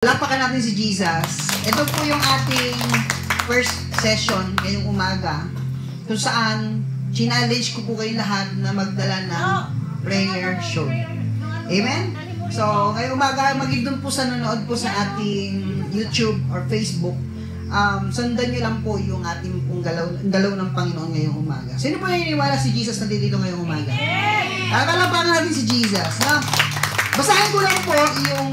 Lapakan natin si Jesus. Ito po yung ating first session ngayong umaga kung saan challenge ko po kayo lahat na magdala ng prayer show. Amen? So, ngayong umaga, maging doon po sa nanonood po sa ating YouTube or Facebook, sundan nyo lang po yung ating pong galaw ng Panginoon ngayong umaga. Sino po naniniwala si Jesus na dito ngayong umaga? Lapakan natin si Jesus. No? Basahin ko lang po yung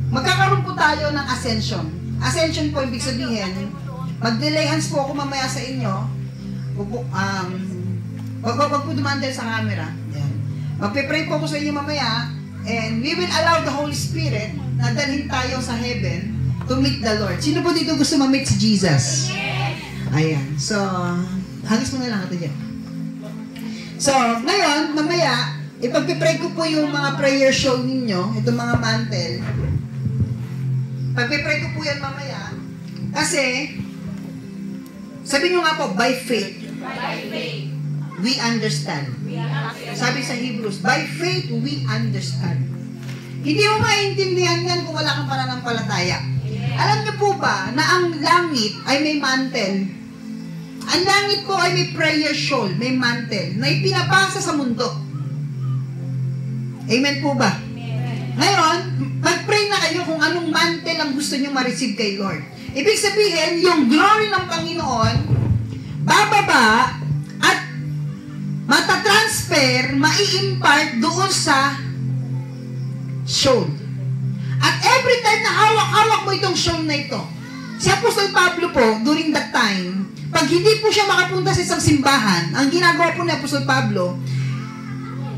magkakaroon po tayo ng ascension. Ascension po, ibig sabihin, mag-delay hands po ako mamaya sa inyo. Wag po dumandal sa camera. Yan. Magpe-pray po ako sa inyo mamaya, and we will allow the Holy Spirit na dalhin tayo sa heaven to meet the Lord. Sino po dito gusto ma-meet si Jesus? Ayan. So, hagis mo na lang natin dyan. So, ngayon, mamaya, ipagpe-pray ko po yung mga prayer show ninyo, itong mga mantle. Pagpipray ko po yan mamaya. Kasi, sabi nyo nga po, by faith, we understand. Sabi sa Hebrews, by faith, we understand. Hindi mo maintindihan yan kung wala kang pananampalataya. Alam niyo po ba na ang langit ay may mantle? Ang langit po ay may prayer shawl, may mantle, na ipinapasa sa mundo. Amen po ba? Ngayon, mag-pray na kayo kung anong mantle ang gusto nyo ma-receive kay Lord. Ibig sabihin, yung glory ng Panginoon, bababa at matatransfer, mai-impart doon sa shawl. At every time na hawak-hawak mo itong shawl na ito, si Apostol Pablo po, during that time, pag hindi po siya makapunta sa isang simbahan, ang ginagawa po ni Apostol Pablo,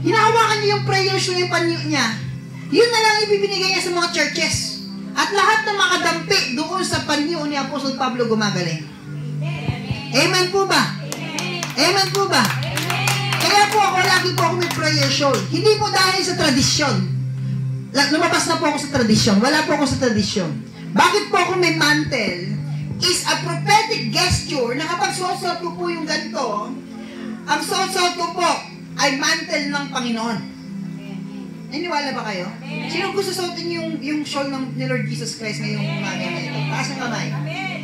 hinahawakan niya yung prayer shawl, yung panyo niya. Yun na lang ibibinigay niya sa mga churches. At lahat ng makadampi doon sa panyo ni Apostol Pablo gumagaling. Amen po ba? Amen po ba? Kaya po ako, lagi po ako may prayer shawl. Hindi po dahil sa tradisyon. Lumabas na po ako sa tradisyon. Wala po ako sa tradisyon. Bakit po ako may mantle? Is a prophetic gesture na kapag suot-suot ko po yung ganito, ang suot-suot ko po ay mantle ng Panginoon. Naniwala ba kayo? Sino gusto suotin yung shawl ni Lord Jesus Christ ngayong umaga na ito? Taas ang kamay.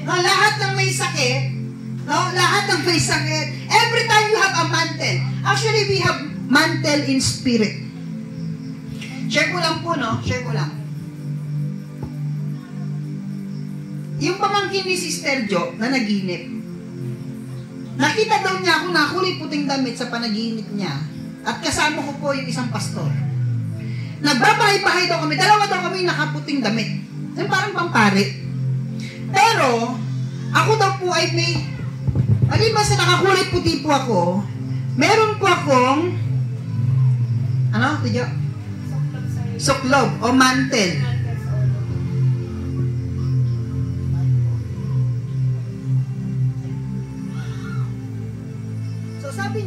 No, lahat ng may sakit, no, lahat ng may sakit, every time you have a mantle. Actually, we have mantle in spirit. Share ko lang po, no? Share ko lang. Yung pamangkin ni Sister Jo na naginip, nakita daw niya ako na kulay puting damit sa panaginip niya, at kasama ko po yung isang pastor. Nagbabahay-bahay daw kami, dalawa daw kami nakaputing damit. Yung parang pampari. Pero, ako daw po ay may, maliban sa nakakulay puti po ako, meron po akong, ano, tidyo? Suklob o mantle. So, sabi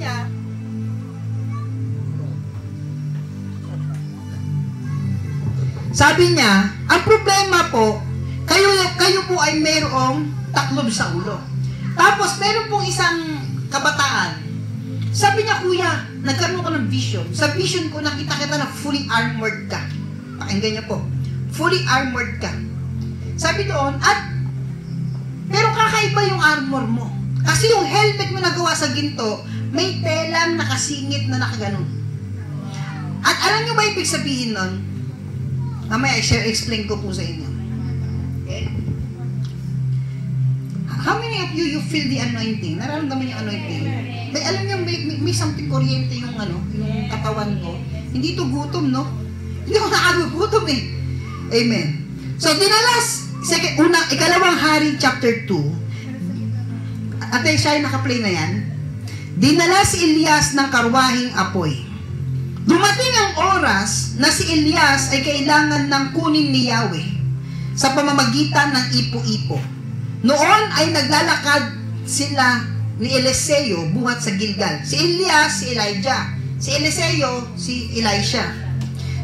niya, ang problema po, kayo po ay mayroong taklob sa ulo. Tapos, meron pong isang kabataan. Sabi niya, kuya, nagkaroon ko ng vision. Sa vision ko, nakita kita na fully armored ka. Pakinggan niyo po. Fully armored ka. Sabi doon, pero kakaiba yung armor mo. Kasi yung helmet mo nagawa sa ginto, may telang nakasingit na nakaganon. At alam niyo ba ibig sabihin nun? Mamaya, explain ko po sa inyo. Okay? How many of you feel the anointing? Nararamdaman yung anointing? May, alam niyo, may something kuryente yung yung katawan ko. Hindi to gutom, no? Hindi ko nakagugutom eh. Amen. So, ikalawang Hari, chapter 2. Ate, siya yung nakaplay na yan. Dinala si Elias ng karwahing apoy. Dumating ang oras na si Elias ay kailangan ng kunin ni Yahweh sa pamamagitan ng ipo-ipo. Noon ay naglalakad sila ni Eliseo buhat sa Gilgal. Si Elias, si Elijah. Si Eliseo, si Elisha.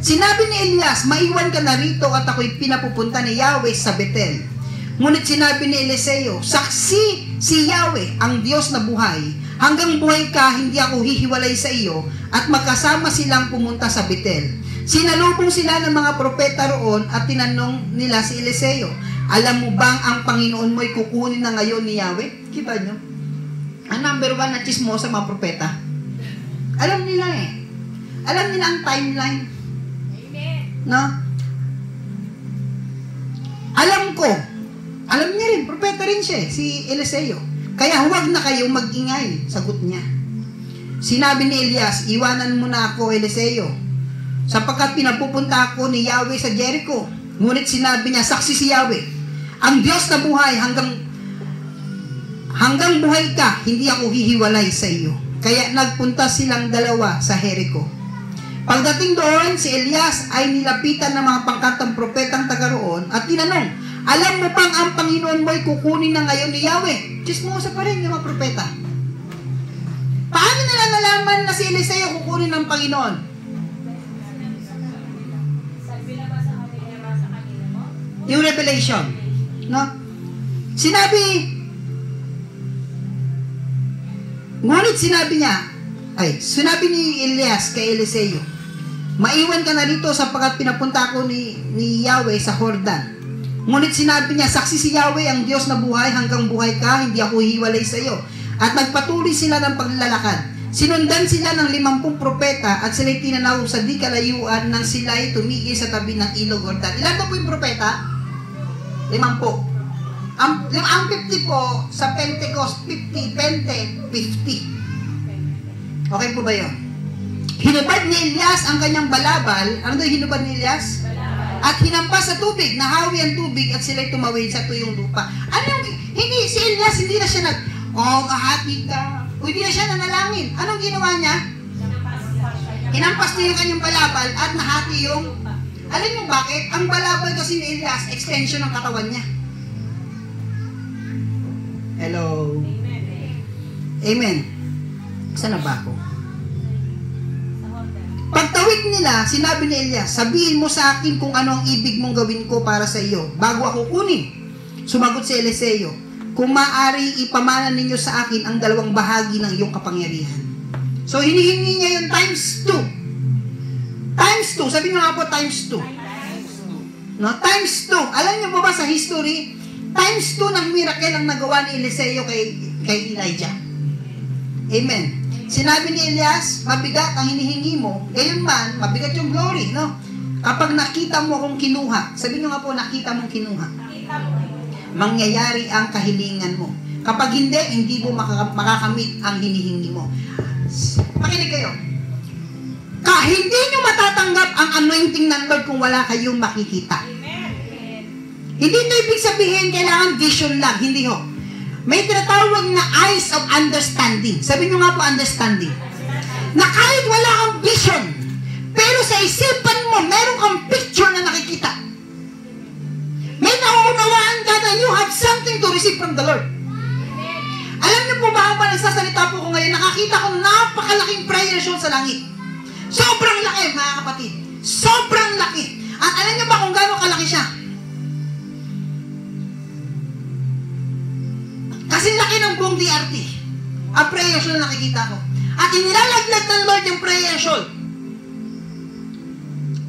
Sinabi ni Elias, maiwan ka na rito at ako'y pinapupunta ni Yahweh sa Bethel. Ngunit sinabi ni Eliseo, saksi si Yahweh, ang Diyos na buhay. Hanggang buhay ka, hindi ako hihiwalay sa iyo, at magkasama silang pumunta sa Bethel. Sinalubong sila ng mga propeta roon at tinanong nila si Eliseo, alam mo bang ang Panginoon mo'y kukunin na ngayon ni Yahweh? Kita nyo? Ang number 1 na chismosa mga propeta. Alam nila eh. Alam nila ang timeline. Amen. No? Alam ko. Alam niya rin, propeta rin siya eh, si Eliseo. Kaya huwag na kayo mag-ingay, sagot niya. Sinabi ni Elias, iwanan mo na ako, Eliseo, sapagkat pinapupunta ako ni Yahweh sa Jericho. Ngunit sinabi niya, saksi si Yahweh, ang Diyos na buhay hanggang buhay ka, hindi ako hihiwalay sa iyo. Kaya nagpunta silang dalawa sa Jericho. Pagdating doon, si Elias ay nilapitan ng mga pangkatang propetang taga roon at tinanong, alam mo pang ang Panginoon mo'y kukunin na ngayon ni Yahweh? Chismosa pa rin yung mga propeta. Paano nila nalaman na si Eliseo kukunin ng Panginoon? Yung revelation. No? Sinabi ni Elias kay Eliseo, maiwan ka na rito sapagkat pinapunta ko ni Yahweh sa Jordan. Ngunit sinabi niya, saksi si Yahweh, ang Diyos na buhay, hanggang buhay ka, hindi ako hiwalay sa iyo. At nagpatuloy sila ng paglalakad. Sinundan sila ng 50 propeta at sila'y tinanaw sa di kalayuan nang sila'y tumigil sa tabi ng ilog Jordan. Ilan po yung propeta? 50. Ang 50 po sa Pentecost, 50, 50. Okay po ba yun? Hinubad ni Elias ang kanyang balabal. Ano daw hinubad ni Elias? At hinampas sa tubig, nahawi ang tubig at sila'y tumawid sa tuyong lupa. Ano yung, si Elias, hindi na siya kahati ka. Hindi na siya nanalangin. Anong ginawa niya? Hinampas niya yung kanyang balabal at nahati yung, alam niyo bakit? Ang balabal kasi ni Elias, extension ng katawan niya. Hello? Amen. Saan na ba ako? Pagtawid nila, sinabi ni Elias, sabihin mo sa akin kung ano ang ibig mong gawin ko para sa iyo, bago ako kunin. Sumagot si Eliseo, kung maaari ipamana ninyo sa akin ang 2 bahagi ng iyong kapangyarihan. So, hinihingi niya yung times 2. Times 2. Sabi niyo nga po, times 2. No? Times 2. Alam niyo po ba sa history, times 2 ng miracle ang nagawa ni Eliseo kay Elijah. Amen. Sinabi ni Elias, mabigat ang hinihingi mo, gayon man, mabigat yung glory, no? Kapag nakita mo akong kinuha, sabi niyo nga po, nakita mong kinuha, mangyayari ang kahilingan mo. Kapag hindi mo makakamit ang hinihingi mo. Pakinig kayo. Hindi nyo matatanggap ang anointing ng Lord kung wala kayong makikita. Hindi ito ibig sabihin, kailangan vision lang. Hindi ho. May tinatawag na eyes of understanding. Sabi nyo nga po, understanding. Na kahit wala kang vision, pero sa isipan mo, meron kang picture na nakikita. May nauunawaan ka na you have something to receive from the Lord. Alam niyo po ba, habang nagsasalita po ko ngayon, nakakita ko napakalaking prayer shawl sa langit. Sobrang laki, mga kapatid. Sobrang laki. At alam niyo ba kung gaano kalaki siya? Kasi laki ng buong DRT. Ang prayer shawl na nakikita ko. At inilalaglag ng Lord yung prayer shawl.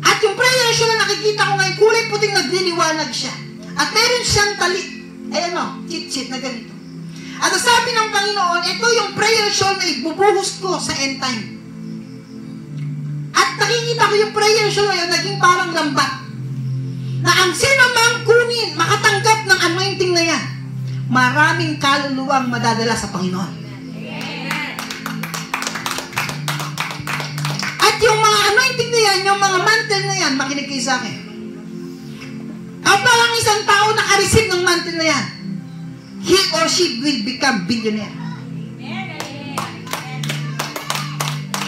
At yung prayer shawl na nakikita ko ngayon, kulay puting nagliliwanag siya. At meron siyang talit. Ayan o, chit-chit na ganito. At sabi ng Panginoon, ito yung prayer shawl na ibubuhos ko sa end time. At nakikita ko yung prayer shawl ngayon, naging parang lambat. Na ang sino mang kunin, makatanggap ng anointing na yan, maraming kaluluwang madadala sa Panginoon. At yung mga anointing na yan, yung mga mantle na yan, makinig kayo sa akin. Kapag ang isang tao nakareceive ng mantle na yan, he or she will become billionaire.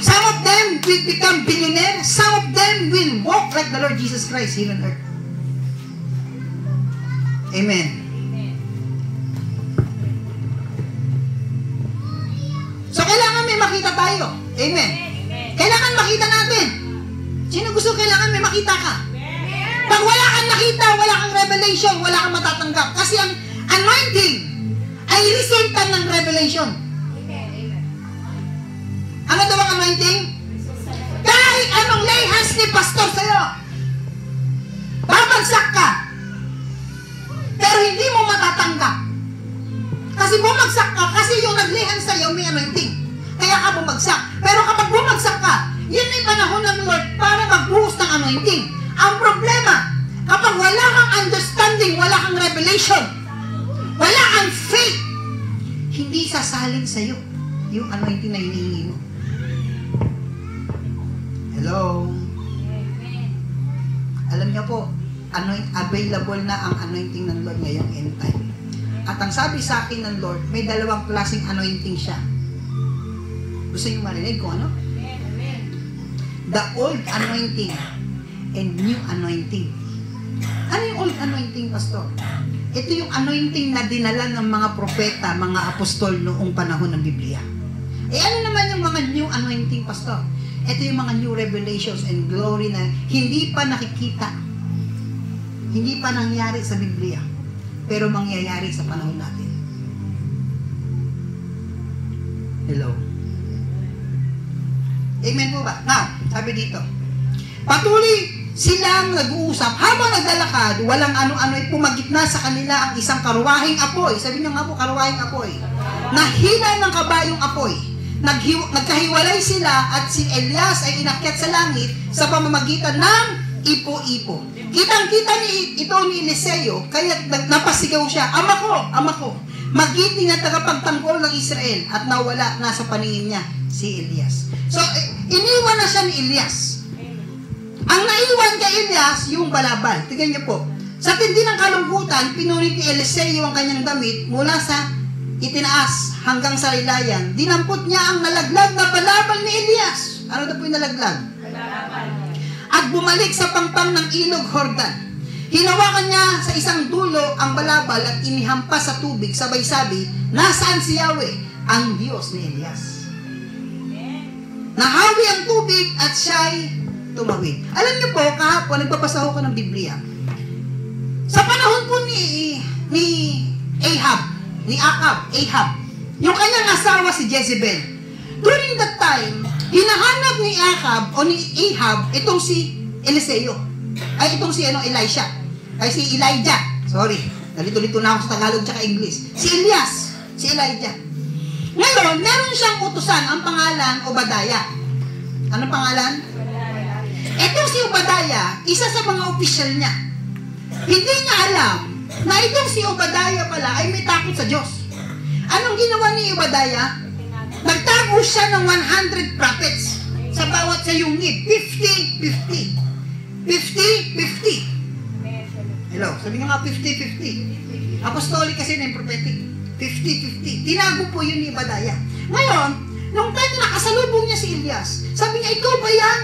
Some of them will become billionaire. Some of them will walk like the Lord Jesus Christ here on earth. Amen. So, kailangan may makita tayo. Amen. Kailangan makita natin. Sino gusto kailangan may makita ka? Pag wala kang nakita, wala kang revelation, wala kang matatanggap. Kasi ang anointing ay resulta ng revelation. Ano daw ang anointing? Kahit anong lay hands ni pastor sa'yo, babagsak ka. Pero hindi mo matatanggap. Kasi bumagsak ka, kasi yung nag-lay hands sa'yo may anointing. Kaya ka bumagsak. Pero kapag bumagsak ka, yun ay panahon ng Lord para magbuhos ng anointing. Ang problema, kapag wala kang understanding, wala kang revelation, wala kang faith, hindi sasalin sa'yo yung anointing na hinihingi mo. Hello? Alam niyo po, available na ang anointing ng Lord ngayong end time. At ang sabi sa akin ng Lord, may dalawang klaseng anointing siya. Gusto niyo marinig kung ano? The old anointing and new anointing. Ano yung old anointing, pastor? Ito yung anointing na dinala ng mga propeta, mga apostol noong panahon ng Biblia. Ano naman yung mga new anointing, pastor? Ito yung mga new revelations and glory na hindi pa nakikita. Hindi pa nangyari sa Biblia. Pero mangyayari sa panahon natin. Hello? Amen po ba? Now, sabi dito, patuloy silang nag-uusap. Habang naglalakad, walang ano-ano ay pumagitna sa kanila ang isang karuwahing apoy. Sabi niyo nga po, karuwahing apoy. Nahila ng kabayong apoy. Nagkahiwalay sila at si Elias ay inakyat sa langit sa pamamagitan ng ipo-ipo. Kitang-kita ito ni Eliseo, kaya napasigaw siya, Ama ko, magiting at tagapagtanggol ng Israel, at nawala na sa paningin niya si Elias. So, iniwan na siya ni Elias. Ang naiwan kay Elias, yung balabal. Tignan niyo po, sa tindi ng kalungkutan, pinunit ni Eliseo ang kanyang damit mula sa itinaas hanggang sa rilayan. Dinampot niya ang nalaglag na balabal ni Elias. Ano na po yung nalaglag? Balabal. At bumalik sa pangpang ng ilog Jordan. Hinawakan niya sa isang dulo ang balabal at inihampas sa tubig. Sabay sabi, nasaan si Yahweh, ang Diyos ni Elias? Nahawi ang tubig at siya'y tumawid. Alam niyo po, kahapon, nagbabasa ko ng Biblia. Sa panahon po ni Ahab, yung kanyang asawa si Jezebel, during that time, hinahanap ni Ahab itong si Eliseo. Ay, itong si Elisha. Ay, si Elijah. Sorry. Nalito-lito na ako sa Tagalog tsaka English. Si Elias. Si Elijah. Ngayon, meron siyang utusan. Ang pangalan, Obadiah. Anong pangalan? Itong si Obadiah, isa sa mga opisyal niya. Hindi niya alam na itong si Obadiah pala ay may takot sa Diyos. Anong ginawa ni Obadiah? Nagtago siya ng 100 prophets sa bawat sa yungib. 50-50. 50-50. Hello, sabi nga 50-50. Apostolic kasi na yung prophetic. 50-50. Tinago po yun ni Obadiah. Ngayon, nung time na nakasalubong niya si Elias, sabi niya, ikaw ba yan?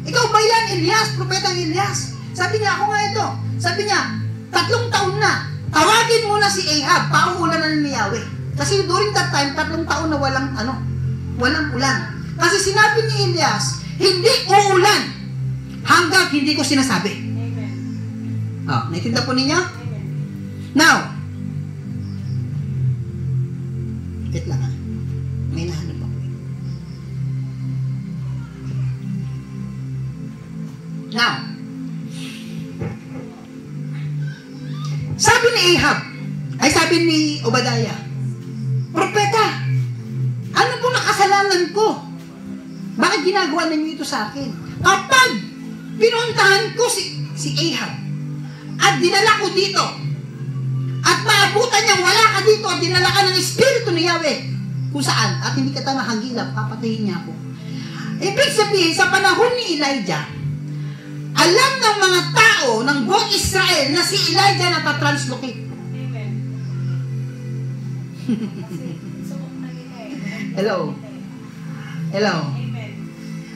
Ikaw ba yan, Elias? Propetang Elias? Sabi niya, ako nga ito. Sabi niya, 3 taon na. Tawagin mo na si Ahab, pauulan na ni Yahweh. Kasi during that time, 3 taon na walang ulan. Kasi sinabi ni Elias, hindi uulan hanggang hindi ko sinasabi. Naitinda po ninyo? Now, wait lang may nahanap ako. Now, sabi ni Obadiah, propeta, ano po nakasalanan ko? Bakit ginagawa ninyo ito sa akin? Kapag pinuntahan ko si Ahab at dinala ko dito at maabutan niyang wala ka dito at dinala ka ng Espiritu ni Yahweh kung saan at hindi ka mahagilap, papatayin niya ako. Ibig sabihin, sa panahon ni Elijah, alam ng mga tao ng buong Israel na si Elijah natatranslocate. Hello? Hello?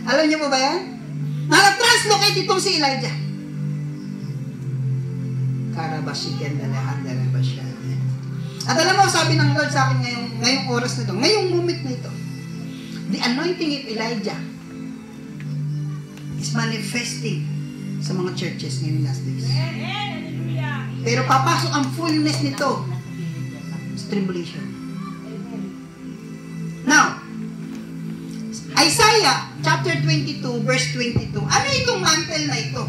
Alam niyo po ba yan? Naka-translocate itong si Elijah. Karabashiken dalahan dalabasyan. At alam mo, sabi ng Lord sa akin ngayong oras na ito, ngayong moment na ito, the anointing of Elijah is manifesting sa mga churches ngayong last days. Pero papasok ang fullness nito sa tribulation. Now, Isaiah chapter 22, verse 22. Ano itong mantle na ito?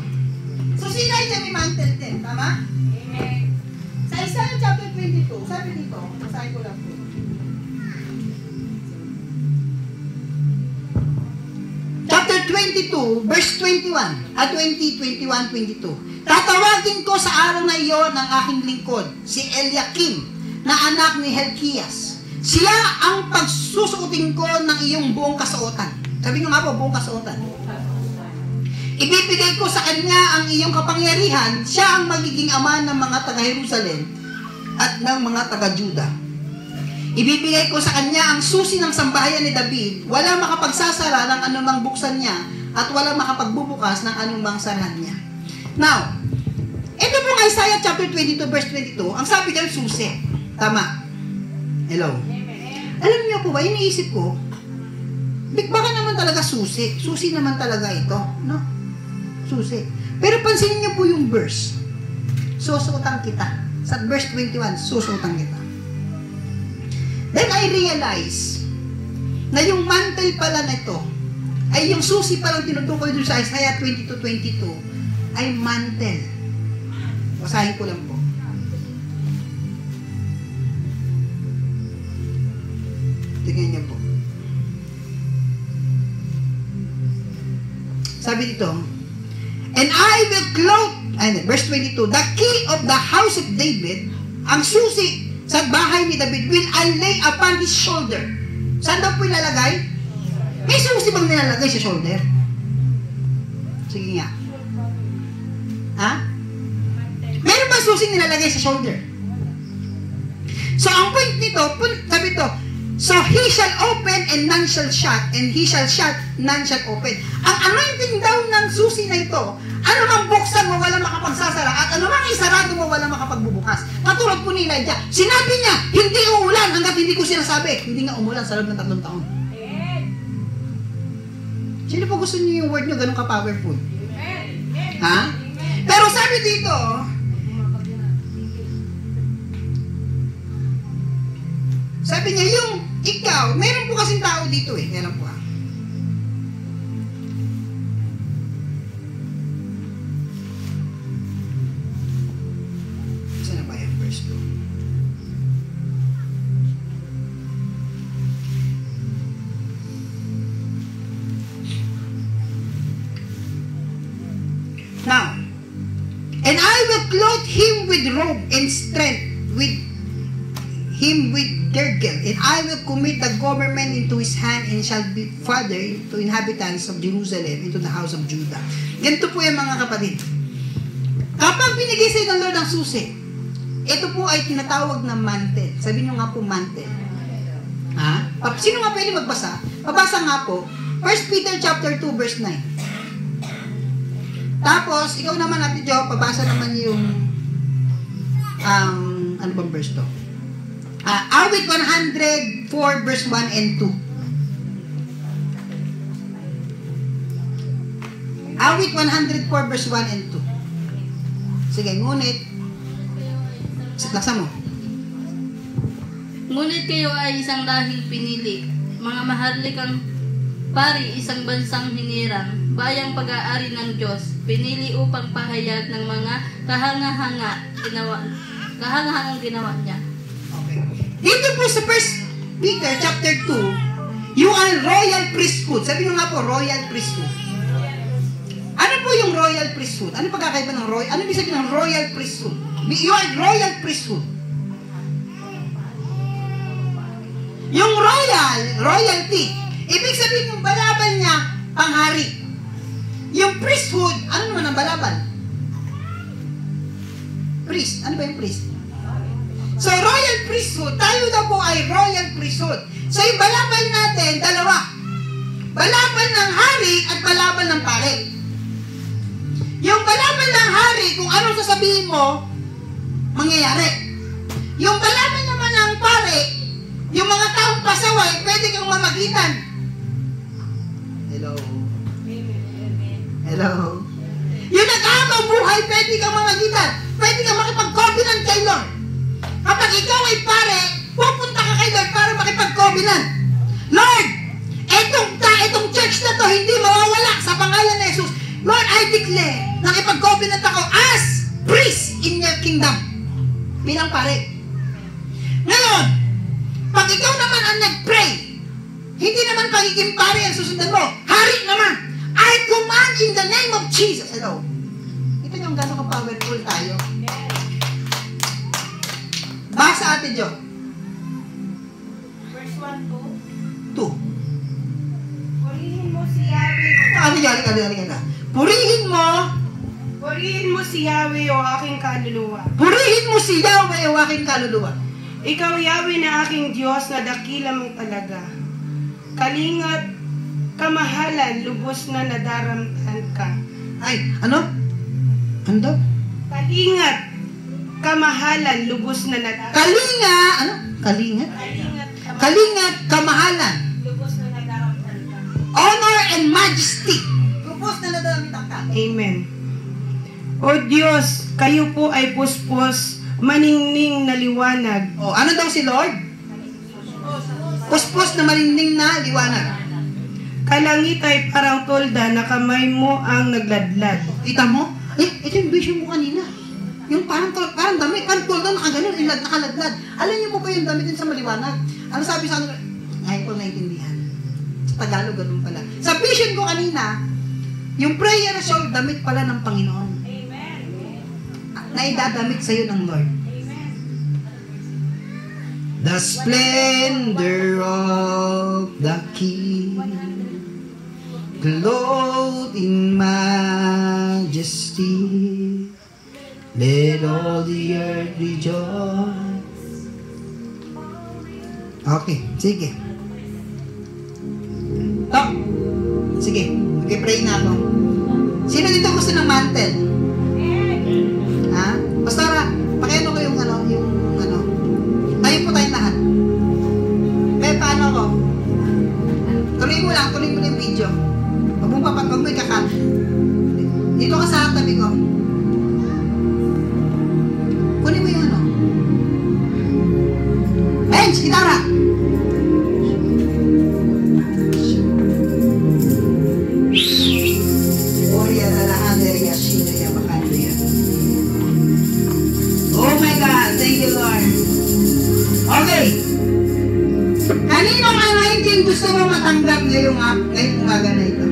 So, si Elijah may mantle din. Tama? Amen. Sa Isaiah chapter 22, sabi dito, masahin ko lang po. Chapter 22, verse 21, 20, 21, 22. Tatawagin ko sa araw na iyon ng aking lingkod, si Eliakim, na anak ni Helkias. Siya ang pagsusuotin ko ng iyong buong kasuotan. Sabi nga po, buong kasuotan. Ibibigay ko sa kanya ang iyong kapangyarihan, siya ang magiging ama ng mga taga-Jerusalem at ng mga taga-Juda. Ibibigay ko sa kanya ang susi ng sambahayan ni David, wala makapagsasara ng anumang buksan niya at wala makapagbubukas ng anumang sarahan niya. Now, ito pong Isaiah chapter 22 verse 22, ang sabi dyan susi. Tama. Hello. Alam niyo po ba, iniisip ko, baka naman talaga susi. Susi naman talaga ito, no? Susi. Pero pansinin niyo po yung verse. Susuotan kita. Sa verse 21, susuotan kita. Then I realize na yung mantle pala na ito, ay yung susi palang tinutukoy dun sa Isaiah 22:22, ay mantle. Basahin ko lang po. Tingnan niyo po. Sabi dito, and I will clothe, verse 22, the key of the house of David, ang susi sa bahay ni David, will I lay upon his shoulder. Saan daw po ilalagay? May susi bang nilalagay sa shoulder? Sige nga. Ha? Meron ba susi nilalagay sa shoulder? So, ang point nito, sabi ito, so he shall open and none shall shut, and he shall shut, none shall open. Ang anointing daw ng susi na ito, ano mang buksan mo, wala makapagsasara, at ano mang isarado mo, wala makapagbubukas. Katulad po ni Elijah, sinabi niya, hindi uulan hanggat hindi ko sinasabi. Hindi nga umulan sa loob ng 3 taon. Sino po gusto niyo yung word niyo ganun ka-powerful? Ha? Pero sabi dito, sabi niya, yung ikaw, meron po kasing tao dito eh. Meron po Saan na ba yan? Verse 2. Now, and I will clothe him with robe and strength, with him with girdle, and I will commit the government into his hand, and shall be father to inhabitants of Jerusalem, into the house of Judah. Ganito po yung mga kapatid. Kapag binigay sa ng Lord ang susi, ito po ay tinatawag na mantle. Sabi niyo nga po mantle. Ha? Sino nga pwede magbasa? Pabasa nga po, 1 Peter chapter 2 verse 9. Tapos, ikaw naman Ate Jo, pabasa naman yung ano bang verse to? Awit 104 verse 1 and 2. Awit 104 verse 1 and 2. Sige, ngunit laksa mo. Ngunit kayo ay isang lahing pinili, mga maharlikang pari, isang bansang hinirang, bayang pag-aari ng Diyos, pinili upang pahayag ng mga kahangahangang ginawa niya. Okay. Dito po sa 1 Peter chapter 2, you are royal priesthood. Sabi nyo nga po, royal priesthood. Ano po yung royal priesthood? Ano pagkakaiba ng royal? Ano ibig sabihin ng royal priesthood? You are royal priesthood. Yung royalty, ibig sabihin yung balabal niya, panghari. Yung priesthood, ano naman ang balabal? Priest. Ano ba yung priest? So, royal priesthood, tayo daw po ay royal priesthood. So, yung balabal natin, dalawa. Balabal ng hari at balabal ng pare. Yung balabal ng hari, kung anong sasabihin mo, mangyayari. Yung balabal naman ng pare, yung mga taong pasaway, pwede kang mamagitan. Hello? Hello? Yung nag-aamang buhay, pwede kang mamagitan. Pwede kang makipag-covenant kay Lord. Kapag ikaw ay pare, pupunta ka kay Lord para makipag-covenant. Lord, etong to hindi mawawala sa pangalan ni Jesus. Lord, I declare, nakipag-covenant ako as priest in your kingdom. Bilang pare. Ngayon, pag ikaw naman ang nag-pray, hindi naman pagiging pare ang susundan mo. Hari naman. I command in the name of Jesus. Hello. Ito yung gano'n ka-powerful tayo. Basa Ate Jo. Verse 1 to 2. Purihin mo si Yahweh. Purihin mo. Purihin mo si Yahweh o aking kaluluwa. Purihin mo si Yahweh o aking kaluluwa. Ikaw, Yahweh, na aking Diyos, na dakila mong talaga. Kalingat, kamahalan, lubos na nadaramtan ka. Ay, ano? Ano daw? Kalingat, kamahalan, lubos na nadaramtan. Kalinga, ano? Kalingat? Kalingat, kamahalan. Lubos na nadaramtan ka. Honor and majesty. Lubos na nadaramtan ka. Amen. O Diyos, kayo po ay puspos, maningning na liwanag. O, ano daw si Lord? Puspos na malinding na liwanag. Kalangit ay parang tolda na kamay mo ang nagladlad. Kita mo? Ito yung vision mo kanina. Yung parang damit, parang tolda nakaganon, nakaladlad. Alam niyo po ba yung damit din sa maliwanag? Ano sabi sa ano? Ngayon ko naintindihan. Sa Tagalog, ganun pala. Sa vision ko kanina, yung prayer shawl, damit pala ng Panginoon. Na idadamit sa'yo ng Lord. The splendor of the King, clothed in majesty, let all the earth rejoice. Okay, sige. Stop. Sige, mag-pray na ako. Sino dito gusto ng mantle? Ha? Pastora, pakiano ko yung ano. Tayo po tayong lahat. May paano ko? Tuloy mo yung video. Huwag mo ikakat. Dito ka sa tabi ko. Kunin mo yung ano. Bench, gitara! Oh my God, thank you Lord. Okay. Kaninong anointing gusto mo matanggap ngayong umaga na ito?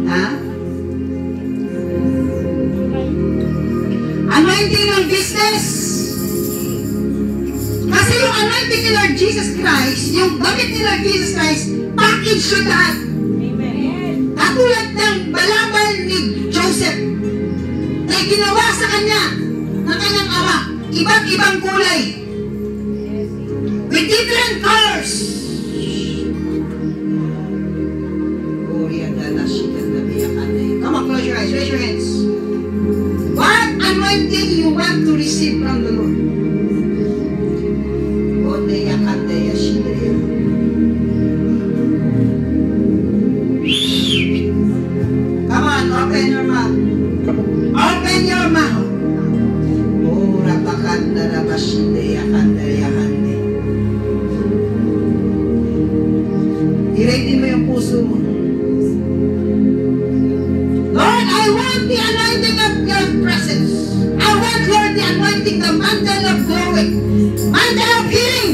Ha? Anointing ng business? Kasi yung anointing ni Lord Jesus Christ, yung damit ni Lord Jesus Christ, package yun lahat. Katulad ng balabal ni Joseph na ginawa sa kanya ng kanyang ama, iba't ibang kulay with different colors. Come on, close your eyes, raise your hands. What anointing you want to receive from the Lord? Come on, open your mouth. Open your mouth. I-rating mo yung puso mo. Lord, I want the anointing of your presence. I want, Lord, the anointing, the mantle of glory, mantle of healing.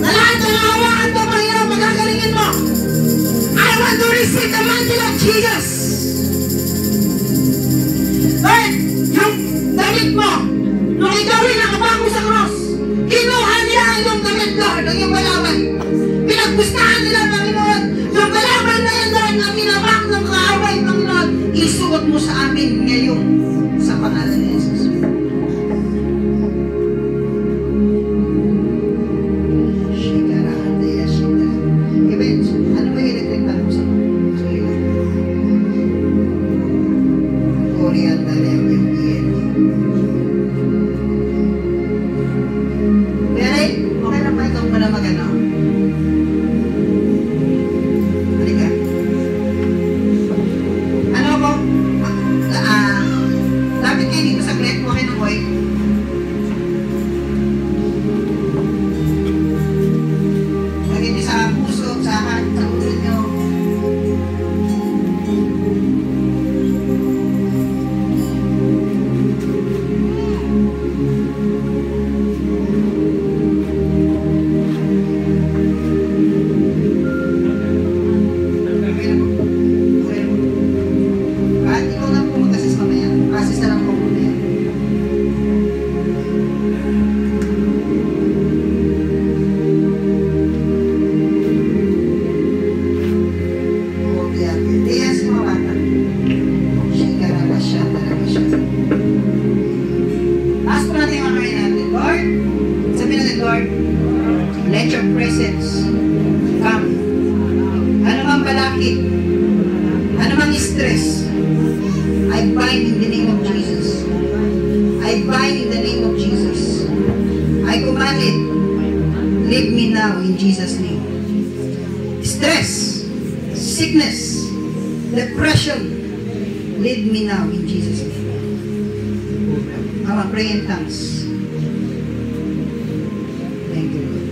Na lahat na nahawakan mo, Panginoon, magagalingin mo. I want to receive the mantle of Jesus. Lord, yung damit mo, nung ikaw rin nakabango sa cross, kinuha niya ang iyong damit, Lord, ang iyong balawan. Pinagpustahan nila, Panginoon, yung balawan na yan, Lord, na minabak ng kaaway, Panginoon, isuot mo sa amin ngayon, sa pangalan ni Jesus. Ano ba yung electric mo sa Oriental yung iyan. Pero, okay lang ba ikaw pala mag-ano? Halika. Ano ko? Lapit kayo dito sa now in Jesus' name. Stress, sickness, depression, lead me now in Jesus' name. Come on, pray in tongues. Thank you, Lord.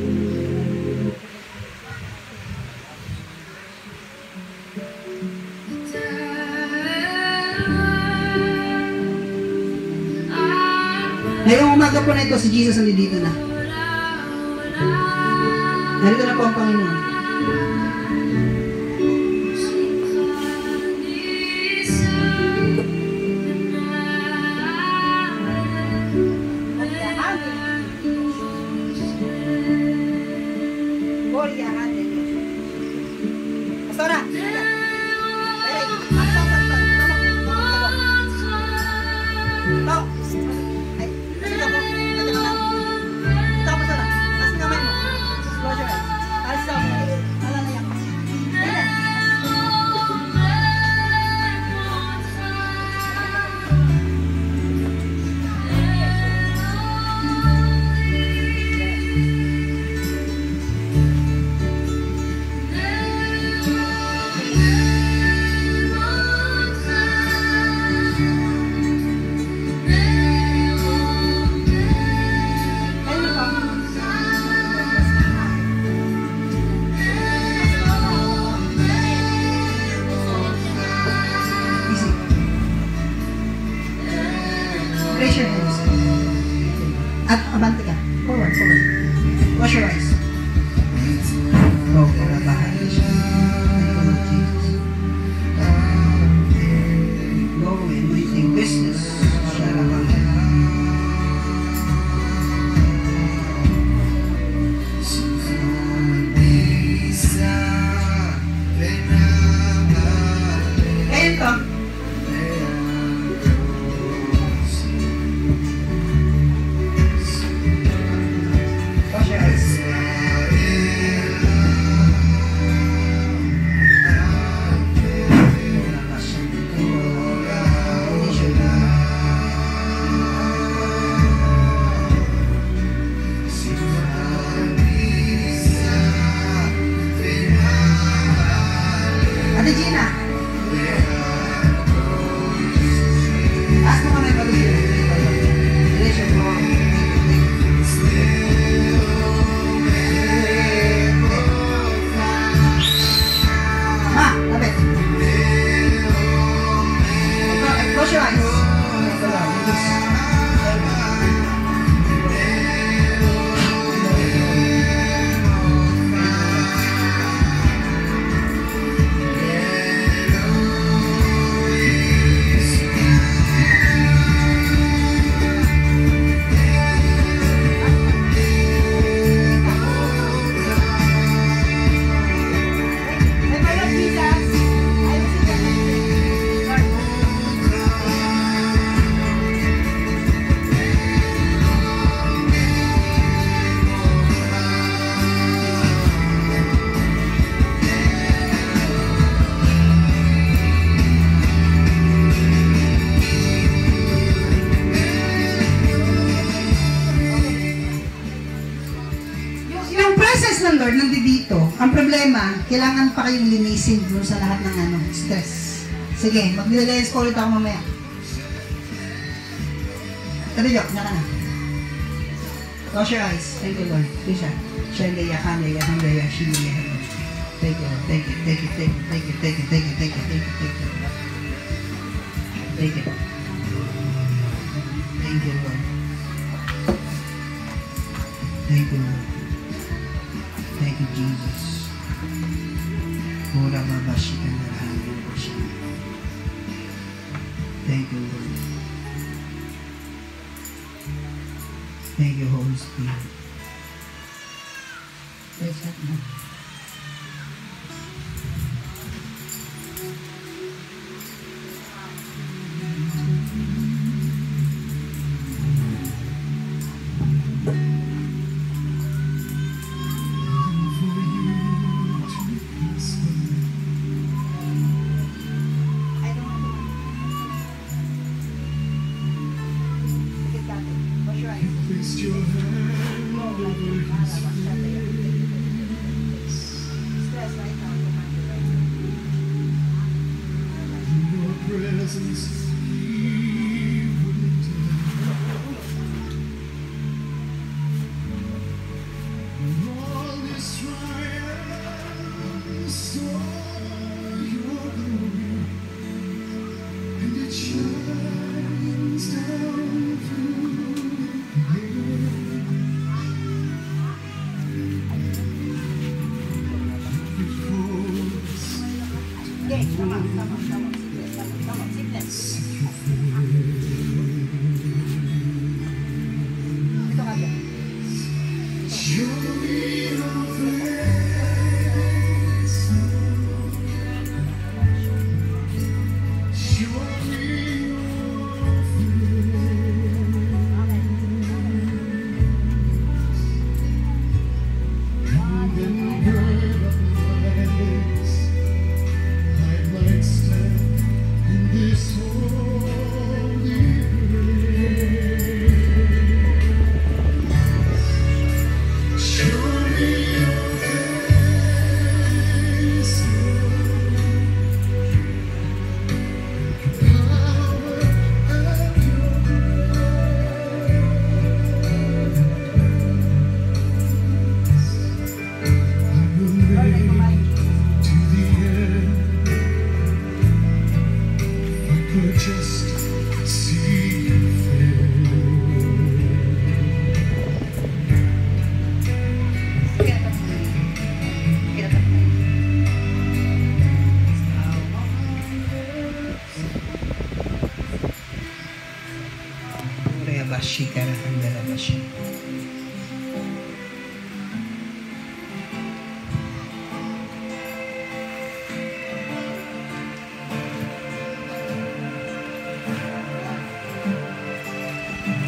Ngayong umaga po na ito, si Jesus nandito na. Narito na po ang Panginoon. Raise your hands. At abante ka. Forward, forward. Wash your eyes. Go, para bahagi siya. Thank you, Lord Jesus. Go, anointing business. Kayo to. Ate Gina. Taas mo kami pag-ibig. Relation mo. Ma, lapit. Close your eyes. Yung presence ng Lord nandito. Ang problema, kailangan pa kayong linisin doon sa lahat ng stress. Sige, mag-release ko ulit ako mamaya. Kadyo, na ka na. Close your eyes. Thank you, Lord. Tisha. Shendaya, Handaya, Handaya, Shindaya, Handaya. Thank you, Lord. Thank you, thank you, thank you, thank you, thank you, thank you, thank you, thank you, thank you. Thank you. Thank you, Lord. Thank you, Lord. Thank you, Jesus. Thank you, Lord. Thank you, Holy Spirit. Praise God, Lord.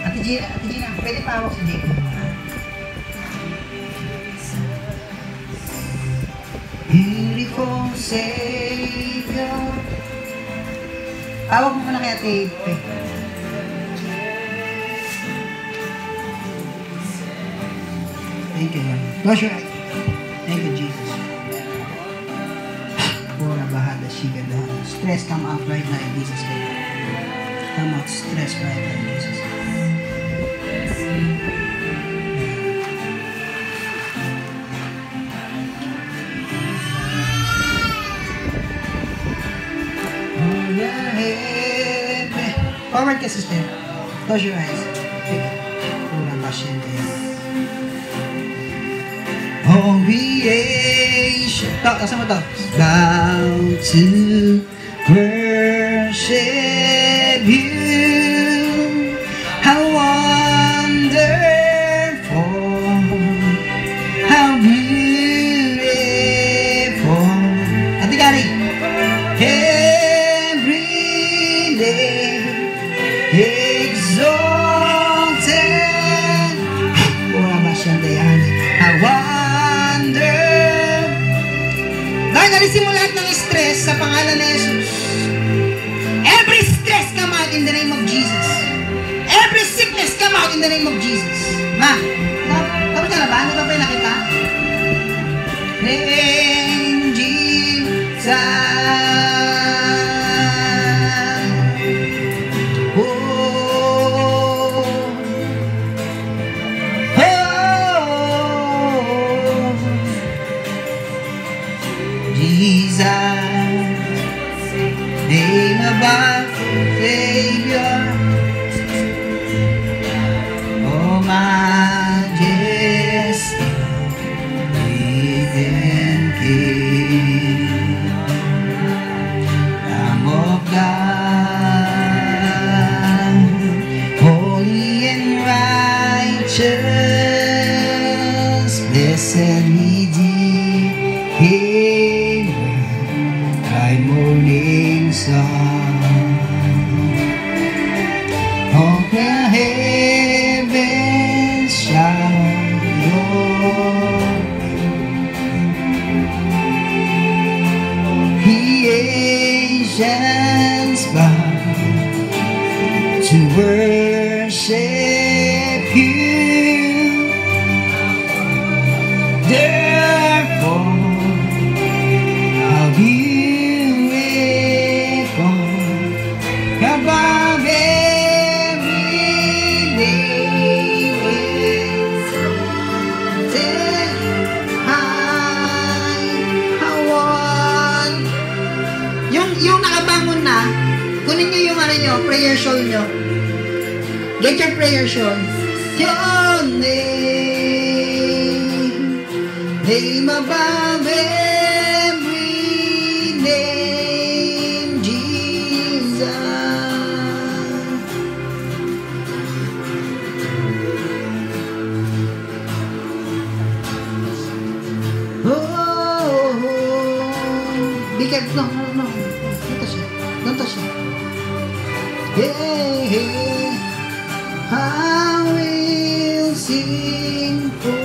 Ate Gina, pwede pa hawak si Jacob. Beautiful Savior. Hawak mo na kay Ate Ipe. Thank you, Lord. Close your eyes. Thank you, Jesus. Pura bahada, shigada. Stress come out right now in Jesus' name. Come out stress right now in Jesus' name. Forward ka, sister. Close your eyes. Take it. Pura pasyente yan. All creation. Kasama to. Bow to worship you. How wonderful. How beautiful. Ate Kari. Every day. Exalted. Pura pasyente yan. How wonderful. Dahil nalisin mo lahat ng stress sa pangalan ni Jesus. Every stress come out in the name of Jesus. Every sickness come out in the name of Jesus. Ma, tapos ka na ba? Ano ba ba nakita? Name Jesus. Name above Savior, oh majesty, hidden King, Lamb of God, holy and righteous, blessed Redeemer, thy morning song. All the heavens shout your creations bow to worship you. nyo. Get your prayer, Sean. Your name above every name, Jesus. Oh, be careful. No. Don't touch it. Yeah, I will sing forever.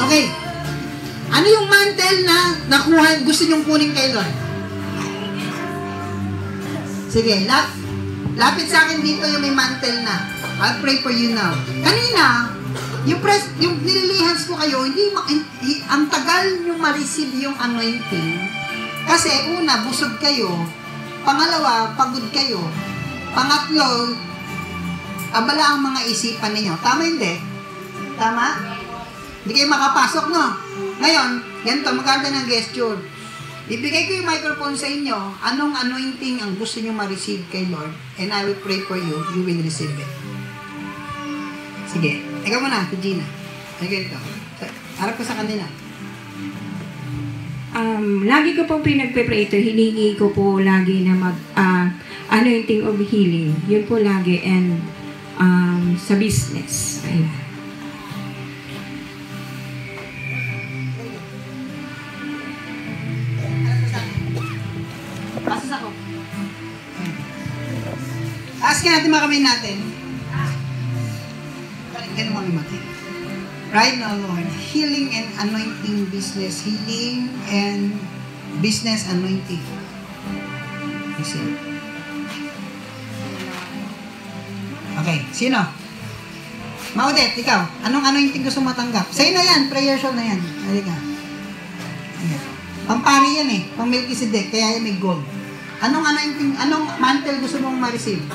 Okay. Ano yung mantle na nakuha, gusto nyong kunin kay Lord? Sige, lapit sa akin dito yung may mantle na. I'll pray for you now. Kanina, yung nililihans ko kayo, ang tagal nyo ma-receive yung anointing. Kasi una, busog kayo. Pangalawa, pagod kayo. Pangatlo, abala ang mga isipan ninyo. Tama hindi? Tama? Hindi kayo makapasok, no? Ngayon, ganito, maganda ng gesture. Ibigay ko yung microphone sa inyo. Anong anointing ang gusto nyo ma-receive kay Lord? And I will pray for you. You will receive it. Sige. Ikaw muna, Gina. Sige ito. Harap ko sa kanila. Lagi ko pong pinagpe-pray ito. Hiningi ko po lagi na anointing of healing. Yun po lagi. And sa business. Ayan. Pasas ako. Askin natin mga kamay natin. Ganun mga mati. Right now, Lord, healing and anointing business. Healing and business anointing. Receive. Okay, sino? Maudet, ikaw. Anong anointing gusto matanggap? Sa'yo na yan, prayer shawl na yan. Halika. Ayan. Pampari yan eh. Pang Melchizedek, kaya yan may gold. Anong anointing, anong mantle gusto mong ma-receive?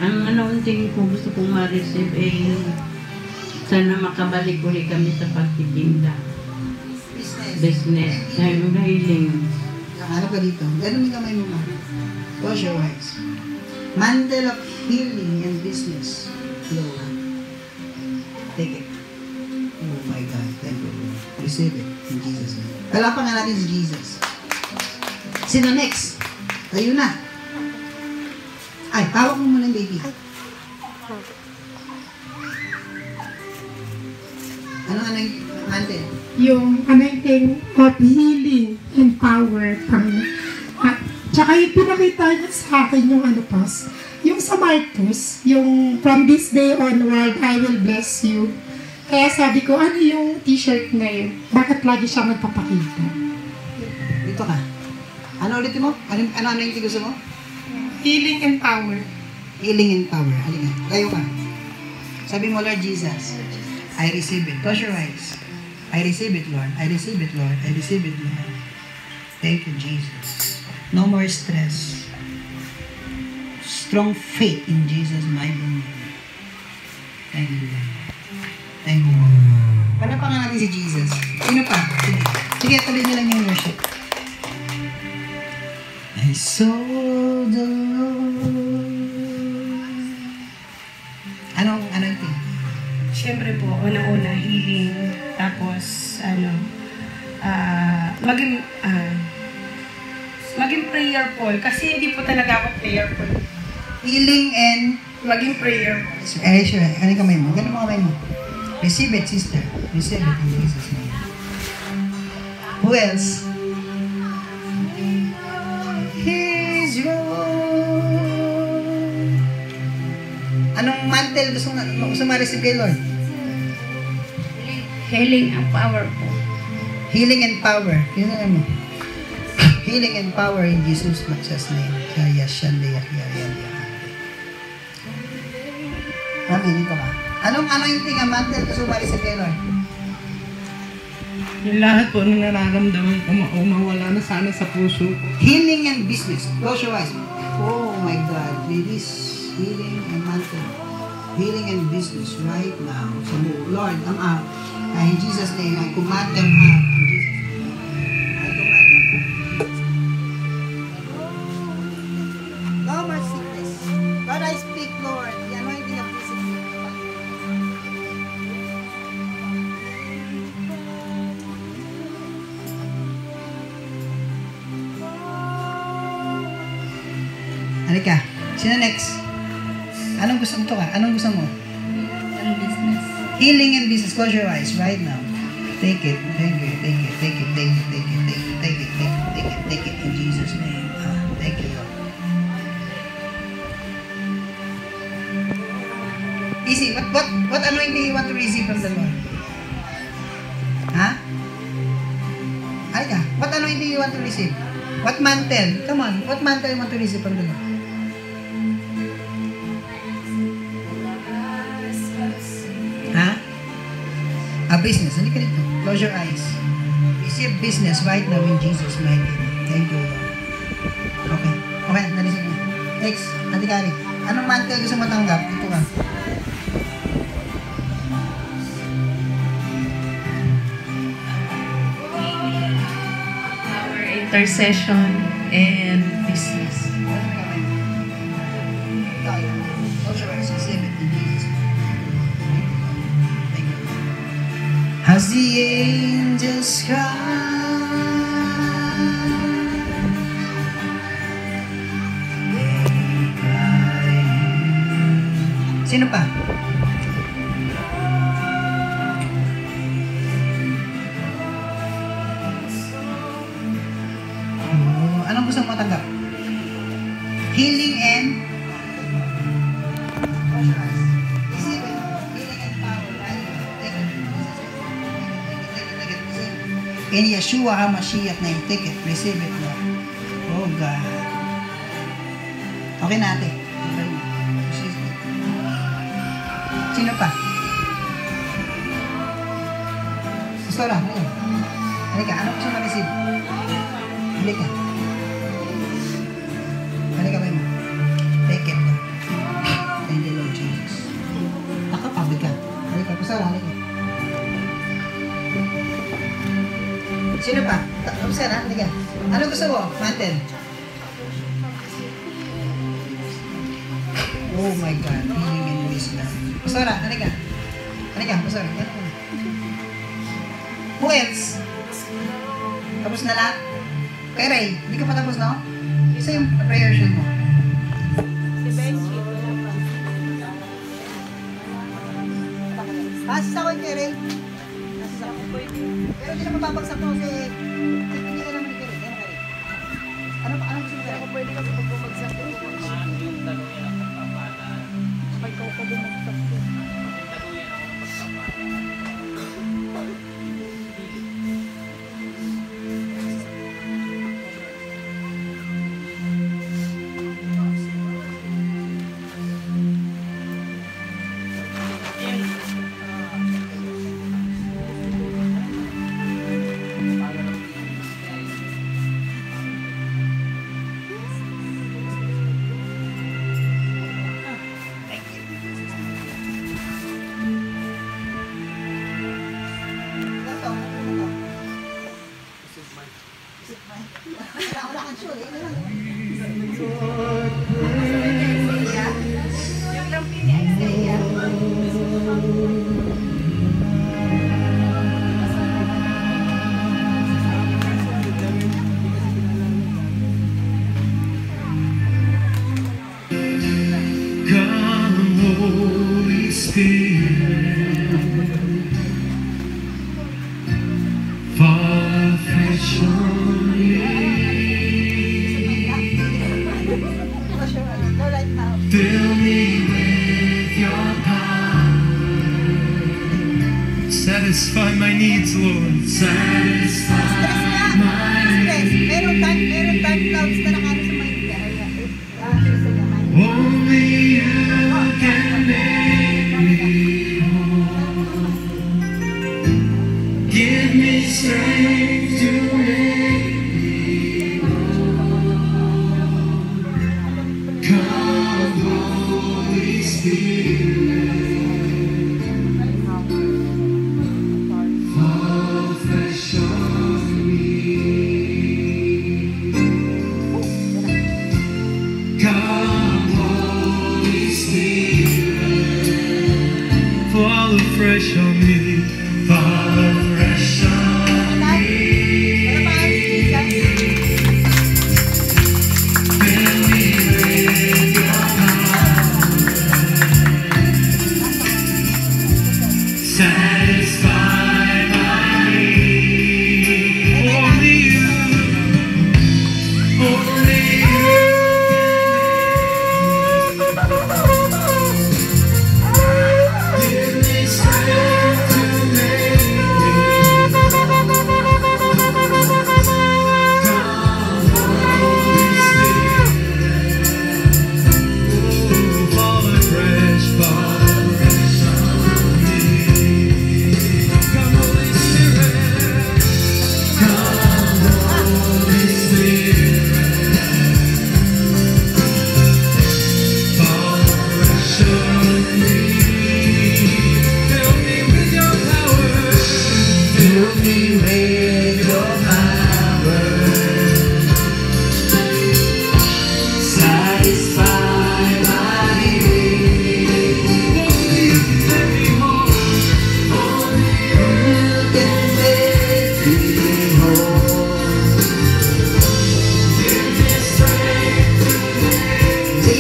Ang anointing ko gusto kong ma-receive ay sana makabalik ulit kami sa pagtitinda. Business. Ang healing. Ano ka dito? Ganun yung kamay mo na. Close your eyes. Mantle of healing and business. Flow. Take it. Oh my God. Thank you. Receive it in Jesus' name. Palapan nga natin si Jesus. Sino next? Tayo na. Ay, tawag mo muna yung baby. Ano yung mantle? Yung anointing of healing and power from at tsaka yung pinakita niya sa akin yung yung sa Marcos, yung from this day onward, I will bless you. Kaya sabi ko, ano yung t-shirt na yun? Bakit lagi siya magpapakita? Dito ka. Ano ulit mo? Ano yung gusto mo? Healing and power. Healing and power. Halika. Kayo ka. Sabi mo, Lord Jesus, I receive it. Close your eyes. I receive it, Lord. I receive it, Lord. I receive it, Lord. Thank you, Jesus. No more stress. Strong faith in Jesus' mighty name. Thank you, Lord. Thank you, Lord. Palapakan natin si Jesus. Sino pa? Sige. Sige, tuloy na lang yung worship. I saw the Lord. Anong ito? Siyempre po, una-una, healing. Tapos, maging prayerful. Kasi hindi po talaga ako prayerful. Healing and Maging prayerful. Ay, sure. Ano yung kamay mo? Ganun mo kamay mo. Receive it, sister. Receive it in Jesus' name. Who else? He's yours. Anong mantle gusto ma-receive kay Lord? Healing and power po. Healing and power. Yun na mo. Healing and power in Jesus' matchless name. Kaya shande yakaya. Amen, ito ka. Anong anointing ang mantle gusto ma-receive kay Lord? Yung lahat po nung nararamdaman ko, mawala na sana sa puso ko. Healing and business. Close your eyes. Oh my God. Release healing and mantle. Healing and business right now. So, Lord, in Jesus' name, I command them out. In Jesus' name. Halika. Sino next? Anong gusto mo ka? Anong gusto mo? Ang business. Healing and business. Close your eyes right now. Take it. Thank you. Take it. Take it. Take it. Take it. Take it. Take it. Take it. Take it. Take it. In Jesus' name. Thank you, Lord. Easy. What anointing you want to receive from the Lord? Ha? Halika. What anointing you want to receive? What mantle? Come on. What mantle you want to receive from the Lord? Ha? A business. Halika dito. Close your eyes. Receive business right now in Jesus' mighty name. Thank you, Lord. Okay. Okay. Nalisip mo. Next. Halika rin. Anong mantle gusto mo tanggap? Ito ka. Our intercession and business. As the angels cry, they cry. Sino pa? Anong gusto mo matanggap? Healing and receive it. Healing and power. Take it. Take it. In Yeshua HaMashiach name, take it. Receive it, Lord. Oh God. Okay na ate. Sino pa? Pastora, halika. Halika, ano gusto ma-receive? Halika. Halika ba mo? Take it. Thank you, Lord Jesus. Nakapabig ka. Halika, pastora, halika. Sino pa? Pastora, halika. Ano gusto mo? Mantel. Oh my God. Healing and wisdom. Pastora, halika. Halika, pastora. Who else? Tapos na lahat? Kay Ray, hindi ka pa tapos, no? Isa yung prayer sheet mo. Pasis ako kay Ray. Pasis ako. Pero hindi na mababagsak mo kasi hindi ka naman kay Ray. Yan kay Ray. Ano gusto mo kay Ray? Ako pwede kasi pag bumagsak ko. Pag ikaw ka bumagsak ko. Fill me with your power. Satisfy my needs, Lord. Satisfy my needs. Meron time clouds na nakano sa mga Only you can make me whole. Give me strength to make me whole. Come, Holy Spirit, fall fresh on me. Come, Holy Spirit, fall fresh on me. Fall fresh on me. Fill me with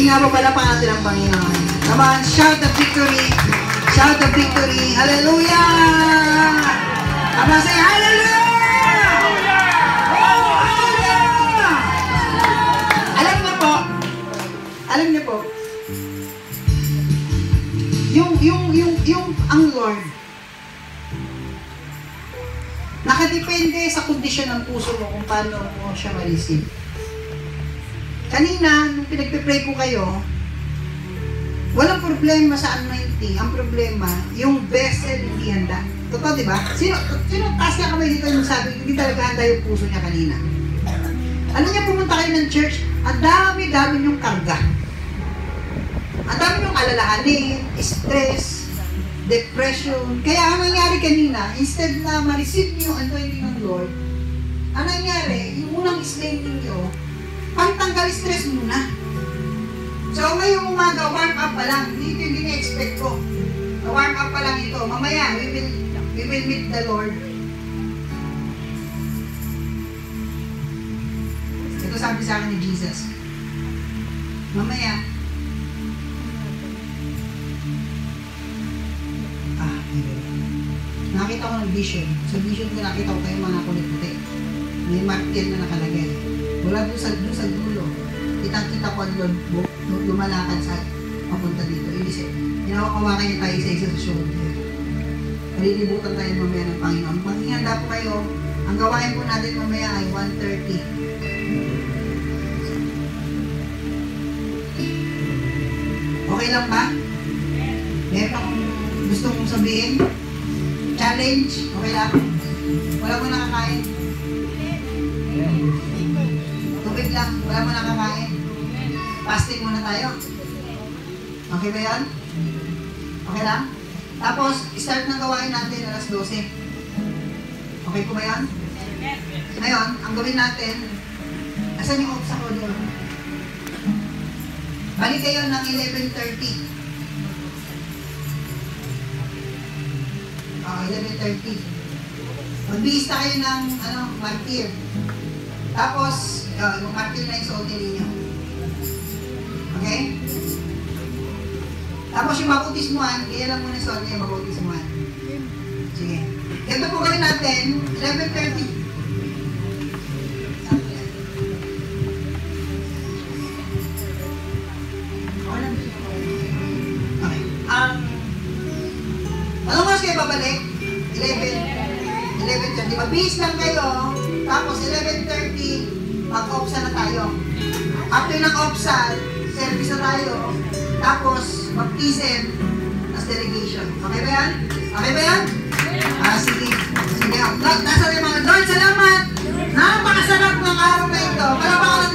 Pinapapalapakan natin ang Panginoon. Come on, shout the victory. Shout the victory. Hallelujah! Come on, say hallelujah! Oh, hallelujah! Alam niyo po, yung ang Lord, nakadepende sa kondisyon ng puso mo kung paano mo siya ma-receive. Kanina, nung pinagpipray ko kayo, walang problema sa anointing. Ang problema, yung vessel hindi handa. Totoo, di ba? Sino taas niya kamay dito yung sabi, hindi talaga handa yung puso niya kanina. Ano niya, pumunta kayo ng church, ang dami-dami yung karga. Ang dami yung alalahanin, stress, depression. Kaya ang nangyari kanina, instead na ma-receive niyo ang anointing ng Lord, ang nangyari, yung unang slave ninyo, pantanggal stress muna. So ngayong umaga, warm up pa lang. Hindi ito yung gini-expect ko. Warm up pa lang ito. Mamaya, we will meet the Lord. Ito sabi sa akin ni Jesus. Mamaya, nakita ko ng vision. Sa vision ko nakita ko kayo mga kulit-puti. May marker na nakalagay. Wala doon sa dulo. Kitang-kita ko ang Lord lumalakad sa papunta dito. Ibig hinawakawakan niya tayo sa isa sa shoulder. Malilibutan tayo mamaya ng Panginoon. Maghihanda po kayo. Ang gawain po natin mamaya ay 1:30. Okay lang ba? Meron akong gusto kong sabihin? Challenge? Okay lang? Wala mo nakakain? Tubig lang? Wala mo nakakain? Fasting muna tayo? Okay ba yan? Okay lang? Tapos, start ng gawain natin alas 12. Okay po ba yan? Ngayon, ang gawin natin, asan yung sa ko doon? Balik kayo ng 11:30. 11:30. Magbihista kayo ng martir. Tapos, yung martir na yung suotin ninyo. Okay? Tapos yung mabautismuhan, kaya lang muna suot niya yung mabautismuhan. Sige. Ganito po gawin natin, 11:30. Okay. Anong oras kayo babalik? 11:30. Mabihis lang kayo. Tapos 11:30, mag-opsa na tayo. After ng opsa, service na tayo. Tapos, baptism, as delegation. Okay ba yan? Okay ba yan? Sige. Sige. Nasa rin mga Lord, salamat! Napakasarap ng araw na ito. Palapakalan